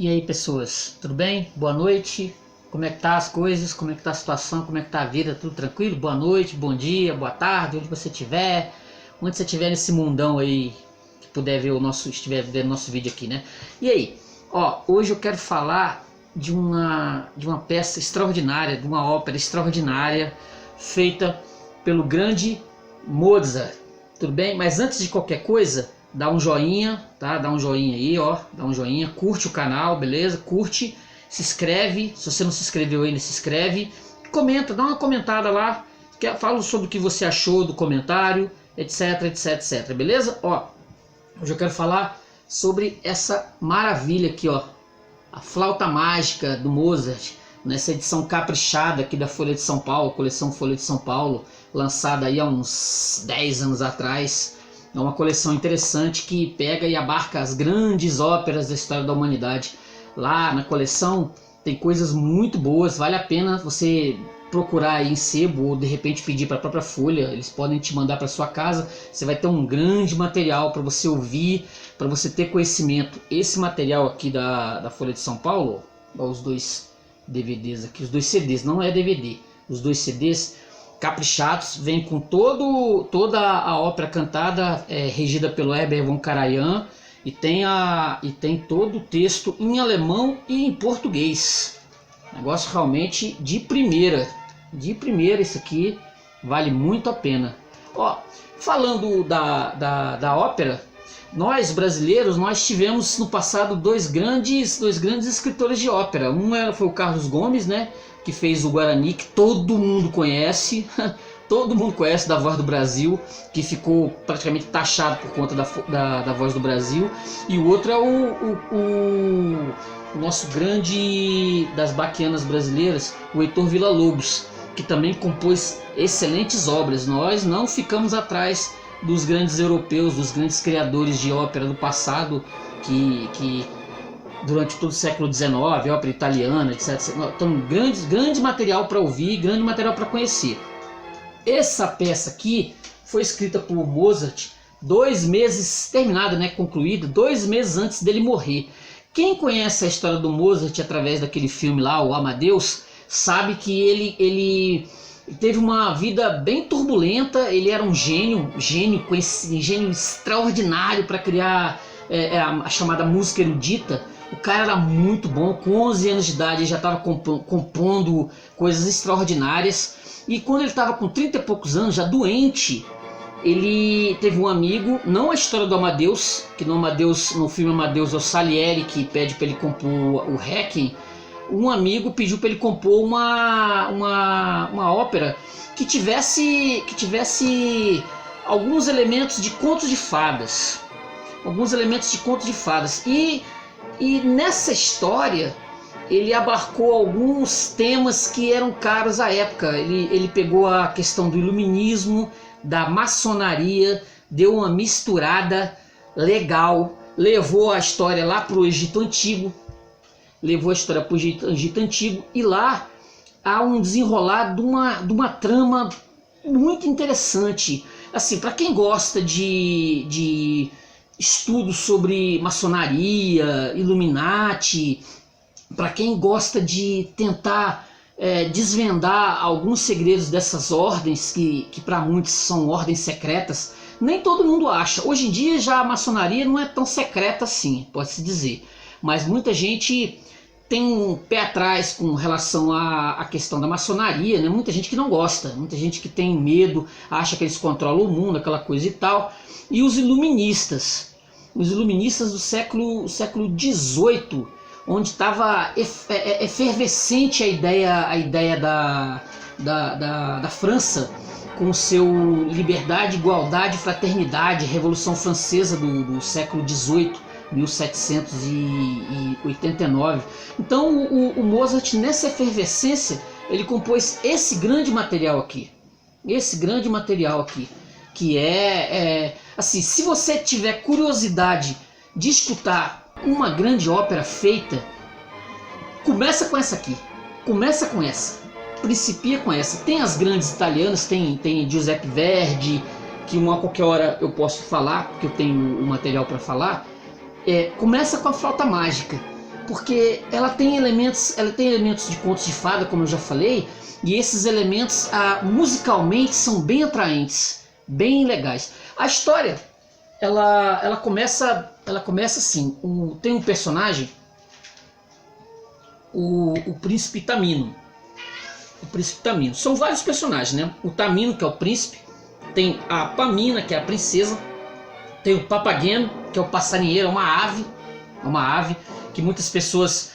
E aí, pessoas, tudo bem? Boa noite. Como é que tá as coisas? Como é que tá a situação? Como é que tá a vida? Tudo tranquilo? Boa noite, bom dia, boa tarde, onde você estiver. Onde você estiver nesse mundão aí, que puder ver o nosso, estiver vendo o nosso vídeo aqui, né? E aí, ó, hoje eu quero falar de uma peça extraordinária, de uma ópera extraordinária feita pelo grande Mozart. Tudo bem? Mas antes de qualquer coisa, dá um joinha, tá? Dá um joinha aí, ó, dá um joinha, curte o canal, beleza? Curte, se inscreve, se você não se inscreveu ainda, se inscreve, comenta, dá uma comentada lá, fala sobre o que você achou do comentário, etc, etc, etc, beleza? Ó, hoje eu quero falar sobre essa maravilha aqui, ó, a Flauta Mágica do Mozart, nessa edição caprichada aqui da Folha de São Paulo, coleção Folha de São Paulo, lançada aí há uns 10 anos atrás. É uma coleção interessante que pega e abarca as grandes óperas da história da humanidade. Lá na coleção tem coisas muito boas, vale a pena você procurar aí em sebo ou de repente pedir para a própria Folha, eles podem te mandar para sua casa. Você vai ter um grande material para você ouvir, para você ter conhecimento. Esse material aqui da Folha de São Paulo, ó, os dois DVDs aqui, os dois CDs, não é DVD, os dois CDs caprichados, vem com toda a ópera cantada, regida pelo Herbert von Karajan, e tem todo o texto em alemão e em português. Negócio realmente de primeira, isso aqui vale muito a pena. Ó, falando da ópera, nós brasileiros, nós tivemos no passado dois grandes escritores de ópera. Foi o Carlos Gomes, né, que fez o Guarani, que todo mundo conhece, todo mundo conhece, da Voz do Brasil, que ficou praticamente taxado por conta da Voz do Brasil. E o outro é o nosso grande das baquianas brasileiras, o Heitor Villa-Lobos, que também compôs excelentes obras. Nós não ficamos atrás dos grandes europeus, dos grandes criadores de ópera do passado, que durante todo o século XIX, ópera italiana, etc. Então, grande material para ouvir, grande material para conhecer. Essa peça aqui foi escrita por Mozart 2 meses, terminada, né, concluída, 2 meses antes dele morrer. Quem conhece a história do Mozart através daquele filme lá, o Amadeus, sabe que ele teve uma vida bem turbulenta. Ele era um gênio com esse gênio extraordinário para criar a chamada música erudita. O cara era muito bom, com 11 anos de idade ele já estava compondo coisas extraordinárias. E quando ele estava com 30 e poucos anos, já doente, ele teve um amigo, não a história do Amadeus, que no filme Amadeus é o Salieri que pede para ele compor o Requiem. Um amigo pediu para ele compor uma ópera que tivesse alguns elementos de contos de fadas. E nessa história ele abarcou alguns temas que eram caros à época. Ele pegou a questão do iluminismo, da maçonaria, deu uma misturada legal, levou a história lá para o Egito Antigo, e lá há um desenrolar de uma trama muito interessante. Assim, para quem gosta de estudos sobre maçonaria, Illuminati, para quem gosta de tentar desvendar alguns segredos dessas ordens, que para muitos são ordens secretas, nem todo mundo acha. Hoje em dia já a maçonaria não é tão secreta assim, pode-se dizer, mas muita gente tem um pé atrás com relação à questão da maçonaria, né? Muita gente que não gosta, muita gente que tem medo, acha que eles controlam o mundo, aquela coisa e tal. E os iluministas do século XVIII, onde estava efervescente a ideia da França, com seu liberdade, igualdade, fraternidade, Revolução Francesa do século XVIII, 1789. Então o Mozart, nessa efervescência, ele compôs esse grande material aqui, que assim, se você tiver curiosidade de escutar uma grande ópera feita, começa com essa aqui, principia com essa. Tem as grandes italianas, tem Giuseppe Verdi, que a qualquer hora eu posso falar, porque eu tenho o material para falar. Começa com a Flauta Mágica. porque ela tem elementos de contos de fada, como eu já falei, e esses elementos musicalmente são bem atraentes, bem legais. A história, ela começa assim, tem um personagem, o príncipe Tamino. O príncipe Tamino. São vários personagens, né? O Tamino, que é o príncipe, tem a Pamina, que é a princesa, tem o Papageno, que é o passarinheiro, é uma ave que muitas pessoas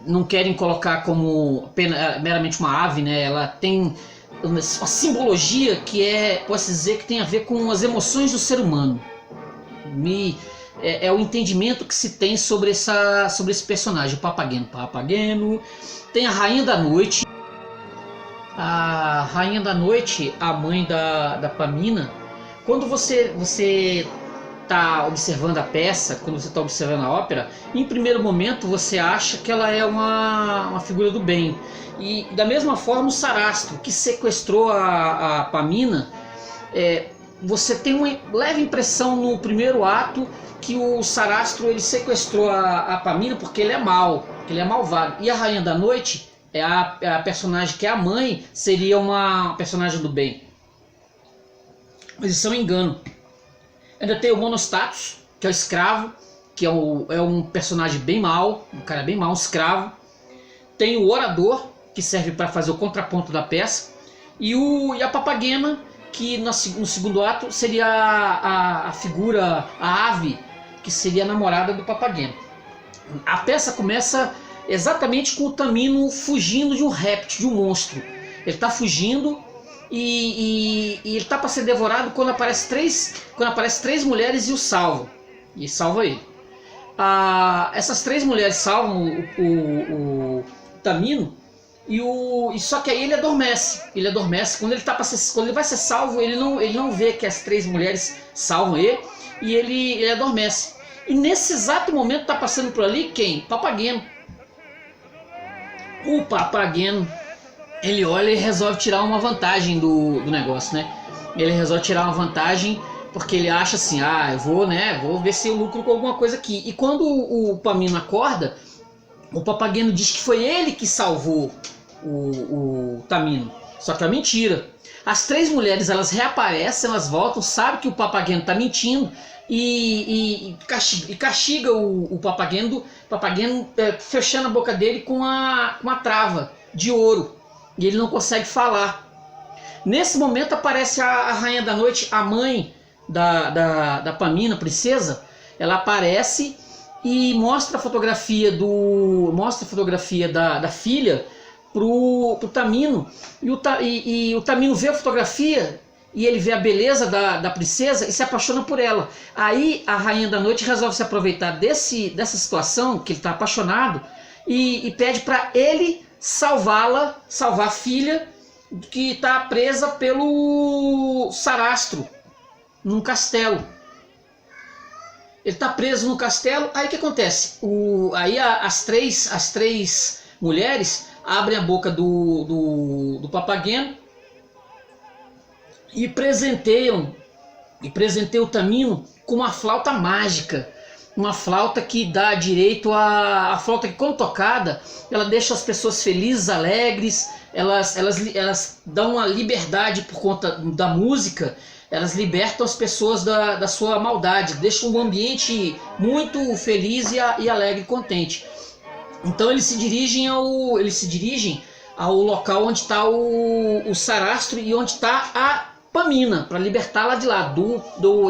não querem colocar como meramente uma ave, né? Ela tem uma simbologia que pode-se dizer que tem a ver com as emoções do ser humano. É o entendimento que se tem sobre esse personagem, o Papageno. Papageno. Tem a Rainha da Noite. A Rainha da Noite, a mãe da Pamina. Quando você está observando a peça, quando você está observando a ópera, em primeiro momento você acha que ela é uma figura do bem. E da mesma forma o Sarastro, que sequestrou a Pamina, você tem uma leve impressão no primeiro ato que o Sarastro ele sequestrou a Pamina porque ele é mau, porque ele é malvado. E a Rainha da Noite, a personagem que é a mãe, seria uma personagem do bem. Mas isso é um engano. Ainda tem o Monostatos, que é o escravo, que é um personagem bem mau, um cara bem mau, um escravo. Tem o Orador, que serve para fazer o contraponto da peça. E a Papagena, que no segundo ato seria a figura, a ave, que seria a namorada do Papageno. A peça começa exatamente com o Tamino fugindo de um réptil, de um monstro. Ele está fugindo e ele está para ser devorado quando aparece três mulheres e o salvam. E salva ele. Essas três mulheres salvam o Tamino. Só que aí ele adormece. Quando ele vai ser salvo, ele não vê que as três mulheres salvam ele e ele adormece. E nesse exato momento está passando por ali quem? Papageno. O Papageno, ele olha e resolve tirar uma vantagem do negócio, né? Ele resolve tirar uma vantagem porque ele acha assim, eu vou ver se eu lucro com alguma coisa aqui. E quando o Pamino acorda, o Papageno diz que foi ele que salvou o Tamino. Só que é mentira. As três mulheres, elas reaparecem, elas voltam, sabem que o Papageno está mentindo e castiga o Papageno fechando a boca dele com uma trava de ouro. E ele não consegue falar. Nesse momento aparece a Rainha da Noite, a mãe da Pamina, princesa. Ela aparece e mostra a fotografia da filha pro Tamino. E o Tamino vê a fotografia e ele vê a beleza da princesa e se apaixona por ela. Aí a Rainha da Noite resolve se aproveitar dessa situação, que ele está apaixonado, e pede para ele salvar a filha que está presa pelo Sarastro num castelo. Ele está preso no castelo. Aí o que acontece? Aí as três mulheres abrem a boca do Papageno e presenteiam o Tamino com uma flauta mágica. Uma flauta que dá direito a flauta que, quando tocada, ela deixa as pessoas felizes, alegres. Elas dão uma liberdade por conta da música. Elas libertam as pessoas da sua maldade, deixam um ambiente muito feliz e alegre e contente. Então eles se dirigem ao local onde está o Sarastro e onde está a Pamina, para libertá-la de lá,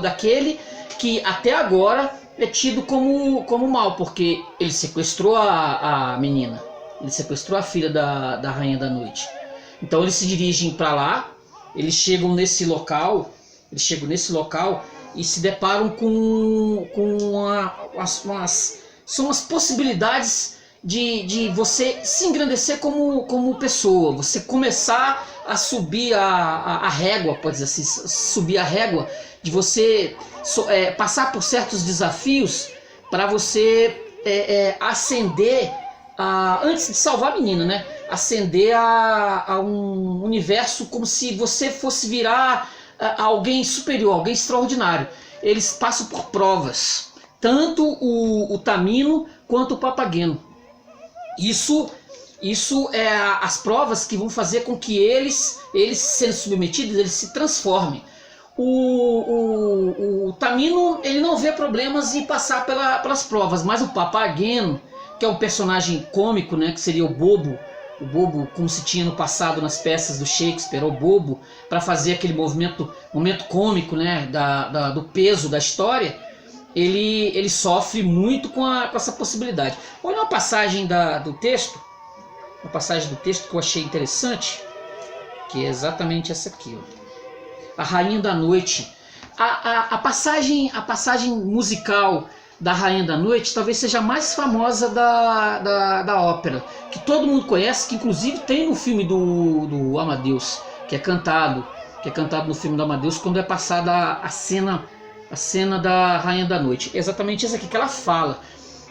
daquele que até agora é tido como mal, porque ele sequestrou a menina, ele sequestrou a filha da Rainha da Noite. Então eles se dirigem para lá, eles chegam nesse local e se deparam com são as possibilidades de você se engrandecer como pessoa, você começar a subir a régua, pode dizer assim, subir a régua, de você passar por certos desafios para você ascender, antes de salvar a menina, né? Ascender a um universo como se você fosse virar alguém superior, alguém extraordinário. Eles passam por provas. Tanto o Tamino quanto o Papageno. Isso é as provas que vão fazer com que eles sendo submetidos, eles se transformem. O Tamino, ele não vê problemas em passar pelas provas, mas o Papageno, que é um personagem cômico, né, que seria o bobo como se tinha no passado nas peças do Shakespeare, o bobo, para fazer aquele momento cômico, né, do peso da história, ele sofre muito com essa possibilidade. Olha uma passagem do texto, que eu achei interessante, que é exatamente essa aqui, ó. A Rainha da Noite. A passagem musical da Rainha da Noite talvez seja a mais famosa da ópera, que todo mundo conhece, que inclusive tem no filme do Amadeus, que é cantado no filme do Amadeus, quando é passada a cena da Rainha da Noite. É exatamente isso aqui que ela fala,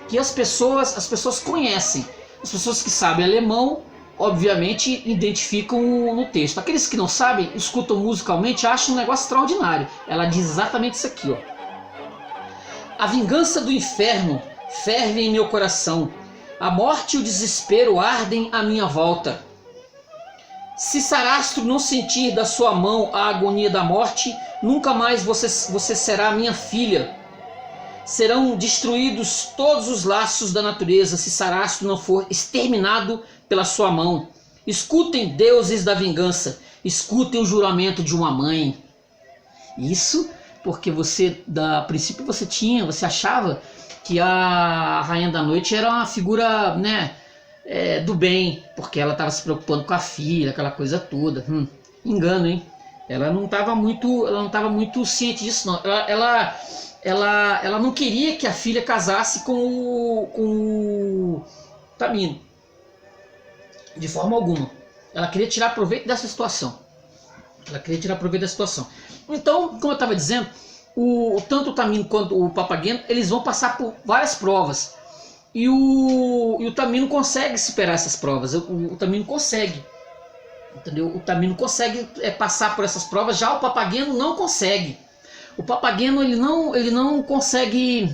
que as pessoas conhecem, as pessoas que sabem alemão, obviamente, identificam no texto. Aqueles que não sabem, escutam musicalmente, acham um negócio extraordinário. Ela diz exatamente isso aqui, ó. A vingança do inferno ferve em meu coração. A morte e o desespero ardem à minha volta. Se Sarastro não sentir da sua mão a agonia da morte, nunca mais você será minha filha. Serão destruídos todos os laços da natureza se Sarastro não for exterminado pela sua mão. Escutem, deuses da vingança, escutem o juramento de uma mãe. Isso porque a princípio você achava que a Rainha da Noite era uma figura, né, do bem, porque ela estava se preocupando com a filha, aquela coisa toda. Engano, hein? Ela não estava muito ciente disso, não. Ela não queria que a filha casasse com o Tamino, de forma alguma. Ela queria tirar proveito dessa situação. Então, como eu estava dizendo, tanto o Tamino quanto o Papageno, eles vão passar por várias provas. E o Tamino consegue superar essas provas. O Tamino consegue. Entendeu? O Tamino consegue passar por essas provas, já o Papageno não consegue. O Papageno ele não consegue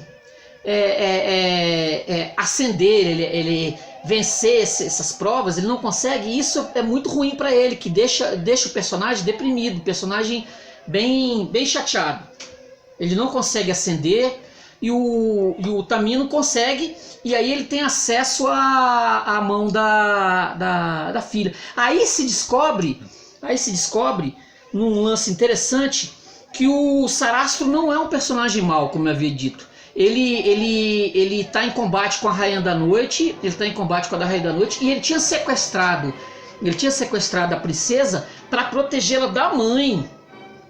ascender, ele vencer essas provas, ele não consegue, e isso é muito ruim para ele, que deixa o personagem deprimido, o personagem bem chateado. Ele não consegue ascender e o Tamino consegue, e aí ele tem acesso à mão da filha. Aí se descobre num lance interessante que o Sarastro não é um personagem mau, como eu havia dito. Ele tá em combate com a Rainha da Noite, e ele tinha sequestrado a princesa para protegê-la da mãe.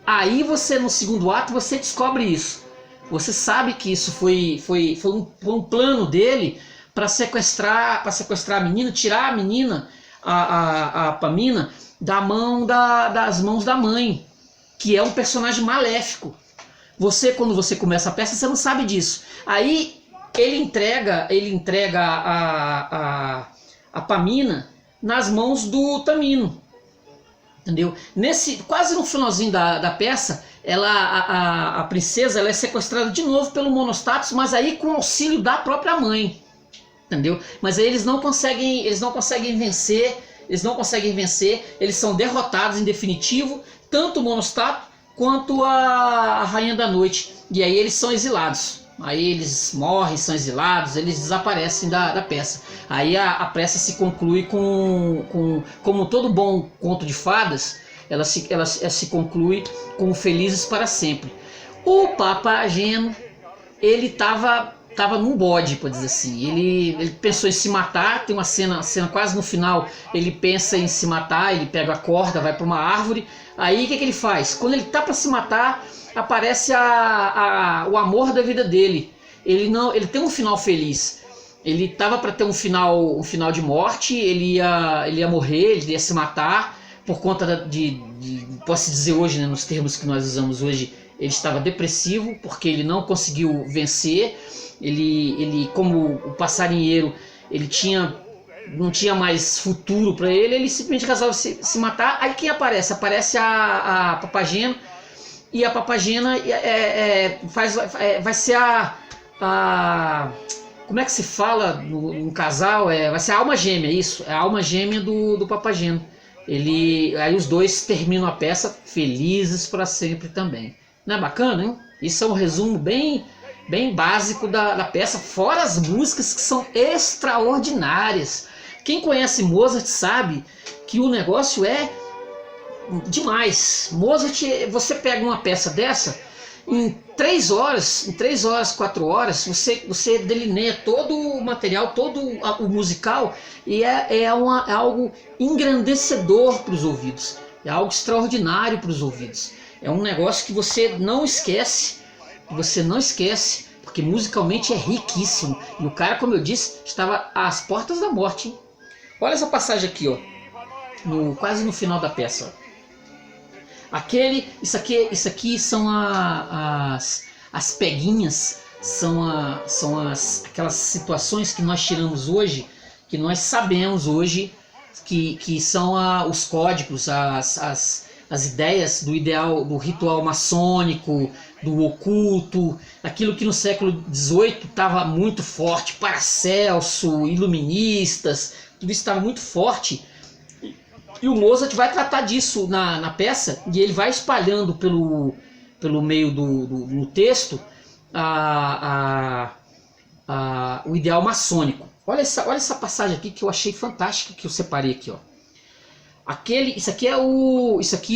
Aí você, no segundo ato, você descobre isso. Você sabe que isso foi um plano dele para sequestrar a menina, tirar a menina, a Pamina, das mãos da mãe, que é um personagem maléfico. Quando você começa a peça, você não sabe disso. Aí ele entrega a Pamina nas mãos do Tamino. Entendeu? Quase no finalzinho da peça, a princesa é sequestrada de novo pelo Monostatos, mas aí com o auxílio da própria mãe. Entendeu? Mas aí eles não conseguem vencer, eles são derrotados em definitivo, tanto o Monostato quanto a Rainha da Noite. E aí eles são exilados. Aí eles morrem, são exilados, eles desaparecem da peça. Aí a peça se conclui como todo bom conto de fadas, ela se conclui com felizes para sempre. O Papageno, ele estava num bode, pode dizer assim. Ele pensou em se matar, tem uma cena quase no final, ele pensa em se matar, ele pega a corda, vai para uma árvore. Aí o que ele faz? Quando ele tá para se matar, aparece o amor da vida dele. Ele tem um final feliz. Ele estava para ter um final de morte, ele ia morrer, ele ia se matar por conta posso dizer hoje, né, nos termos que nós usamos hoje, ele estava depressivo porque ele não conseguiu vencer. Ele como o passarinheiro, não tinha mais futuro para ele simplesmente resolve se matar. Aí quem aparece? Aparece a Papagena, e a Papagena vai ser como é que se fala num casal? Vai ser a alma gêmea, isso. É a alma gêmea do Papageno. Aí os dois terminam a peça felizes para sempre também. Não é bacana, hein? Isso é um resumo bem básico da peça, fora as músicas que são extraordinárias. Quem conhece Mozart sabe que o negócio é demais. Mozart, você pega uma peça dessa, em 3 horas, 4 horas, você delineia todo o material, todo o musical, e é algo engrandecedor para os ouvidos, é algo extraordinário para os ouvidos. É um negócio que você não esquece, porque musicalmente é riquíssimo. E o cara, como eu disse, estava às portas da morte, hein? Olha essa passagem aqui, ó, quase no final da peça. Isso aqui são as peguinhas, são aquelas situações que nós tiramos hoje, que nós sabemos hoje, que são os códigos, as ideias do ideal, do ritual maçônico, do oculto, aquilo que no século XVIII estava muito forte, Paracelso, iluministas, tudo isso estava muito forte. E o Mozart vai tratar disso na peça, e ele vai espalhando pelo meio do texto o ideal maçônico. Olha essa passagem aqui que eu achei fantástica, que eu separei aqui, ó. Isso aqui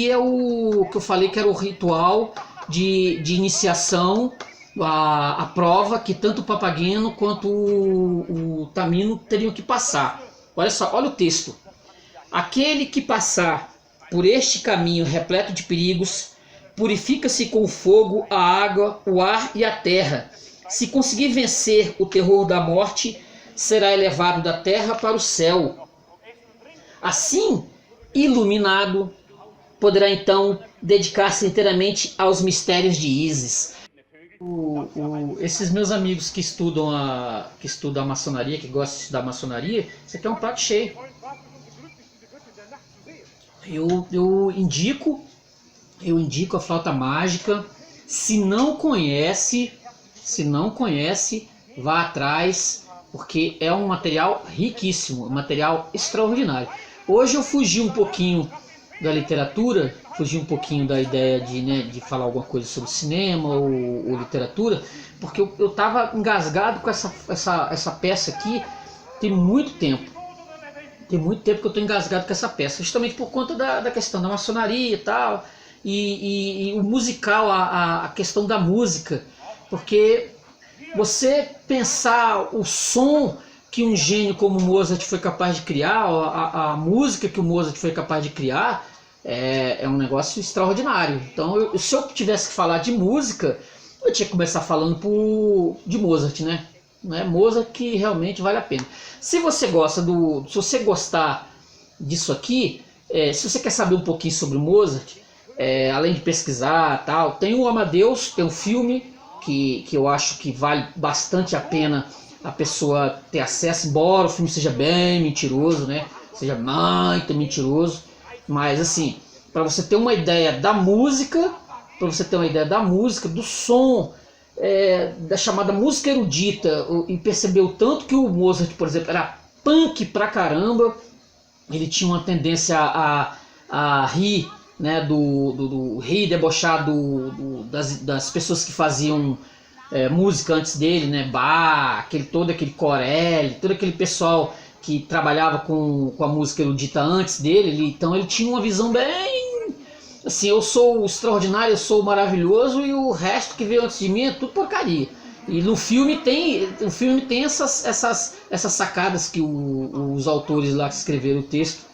é o que eu falei que era o ritual de iniciação, a prova que tanto o Papageno quanto o Tamino teriam que passar. Olha só, olha o texto. Aquele que passar por este caminho repleto de perigos, purifica-se com o fogo, a água, o ar e a terra. Se conseguir vencer o terror da morte, será elevado da terra para o céu. Assim, iluminado, poderá então dedicar-se inteiramente aos mistérios de Ísis. Esses meus amigos que estudam a maçonaria, que gostam de estudar a maçonaria, isso aqui é um prato cheio. Eu indico a flauta mágica. Se não conhece, vá atrás, porque é um material riquíssimo, um material extraordinário. Hoje eu fugi um pouquinho da literatura, fugi um pouquinho da ideia de falar alguma coisa sobre cinema ou literatura, porque eu estava engasgado com essa peça aqui tem muito tempo. Tem muito tempo que eu estou engasgado com essa peça, justamente por conta da questão da maçonaria e tal, e o musical, a questão da música, porque você pensar o som que um gênio como Mozart foi capaz de criar, a música que o Mozart foi capaz de criar, é um negócio extraordinário. Então, se eu tivesse que falar de música, eu tinha que começar falando de Mozart, né? Não é Mozart que realmente vale a pena. Se você gostar disso aqui, se você quer saber um pouquinho sobre o Mozart, além de pesquisar tal, tem o Amadeus, tem um filme que eu acho que vale bastante a pena a pessoa ter acesso, embora o filme seja bem mentiroso, né? Seja muito mentiroso, mas assim, para você ter uma ideia da música, do som, da chamada música erudita, e perceber o tanto que o Mozart, por exemplo, era punk pra caramba. Ele tinha uma tendência a rir, né, do rir debochado das pessoas que faziam música antes dele, né, Bach, todo aquele Corelli, todo aquele pessoal que trabalhava com a música erudita antes dele. Então ele tinha uma visão bem assim: eu sou extraordinário, eu sou maravilhoso, e o resto que veio antes de mim é tudo porcaria. E no filme tem essas sacadas que os autores lá que escreveram o texto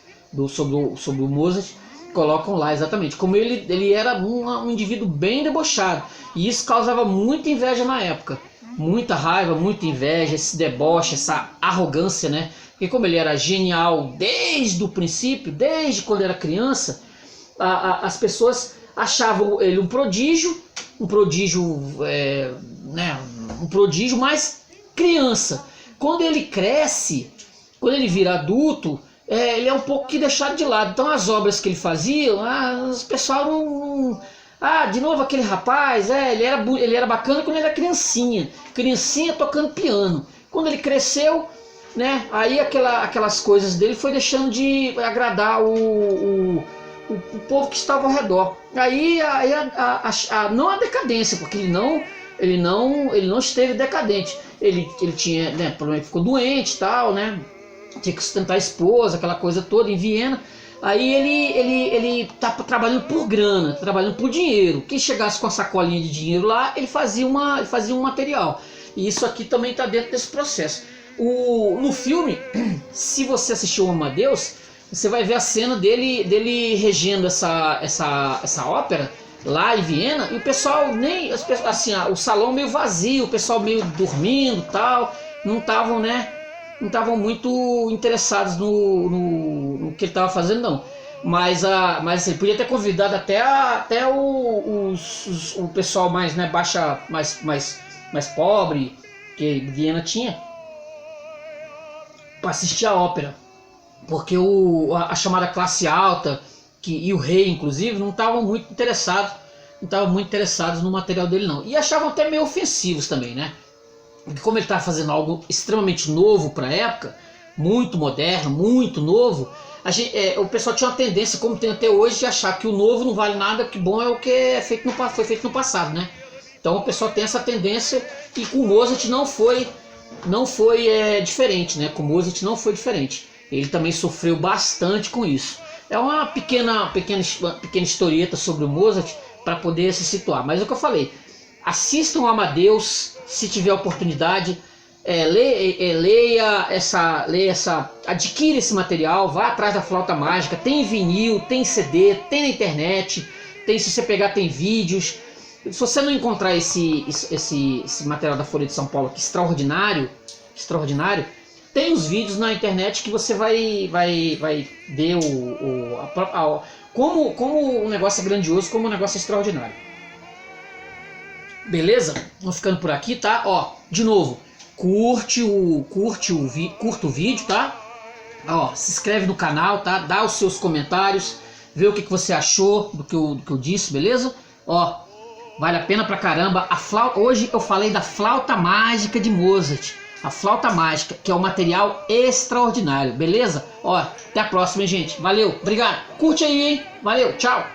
sobre o Mozart colocam lá, exatamente. Como ele era um indivíduo bem debochado, e isso causava muita inveja na época. Muita raiva, muita inveja, esse deboche, essa arrogância, né? Porque como ele era genial desde o princípio, desde quando era criança, as pessoas achavam ele um prodígio, mas criança. Quando ele cresce, quando ele vira adulto, ele é um pouco que deixado de lado. Então as obras que ele fazia, os pessoal não... de novo aquele rapaz, ele era bacana quando ele era criancinha tocando piano. Quando ele cresceu, né, aí aquelas coisas dele foi deixando de agradar o povo que estava ao redor. Aí não a decadência, porque ele não esteve decadente. Ele tinha, né, problema, ficou doente e tal, né? Tinha que sustentar a esposa, aquela coisa toda em Viena. Aí ele tá trabalhando por grana, trabalhando por dinheiro. Quem chegasse com a sacolinha de dinheiro lá, ele fazia um material. E isso aqui também está dentro desse processo. No filme, se você assistiu o Amadeus, você vai ver a cena dele regendo essa ópera lá em Viena, e o pessoal nem assim, o salão meio vazio, o pessoal meio dormindo, tal, não estavam muito interessados no que ele estava fazendo, não. Mas ele podia ter convidado até o pessoal mais, né, mais pobre que Viena tinha, para assistir a ópera, porque a chamada classe alta e o rei, inclusive, não estavam muito interessados no material dele, não, e achavam até meio ofensivos também, né? Porque como ele estava fazendo algo extremamente novo para a época, muito moderno, muito novo, o pessoal tinha uma tendência, como tem até hoje, de achar que o novo não vale nada, que bom é o que foi feito no passado, né? Então o pessoal tem essa tendência, e com o Mozart não foi diferente, né? Com o Mozart não foi diferente. Ele também sofreu bastante com isso. É uma pequena historieta sobre o Mozart para poder se situar. Mas é o que eu falei. Assistam a Amadeus, se tiver oportunidade. Leia adquira esse material, vá atrás da Flauta Mágica. Tem vinil, tem CD, tem na internet, se você pegar tem vídeos. Se você não encontrar esse material da Folha de São Paulo, que extraordinário, tem os vídeos na internet que você vai ver como o negócio é grandioso, como o negócio é extraordinário. Beleza? Vamos ficando por aqui, tá? Ó, de novo, curta o vídeo, tá? Ó, se inscreve no canal, tá? Dá os seus comentários, vê o que você achou do que eu disse, beleza? Ó, vale a pena pra caramba. Hoje eu falei da Flauta Mágica de Mozart. A Flauta Mágica, que é um material extraordinário, beleza? Ó, até a próxima, hein, gente. Valeu, obrigado. Curte aí, hein? Valeu, tchau.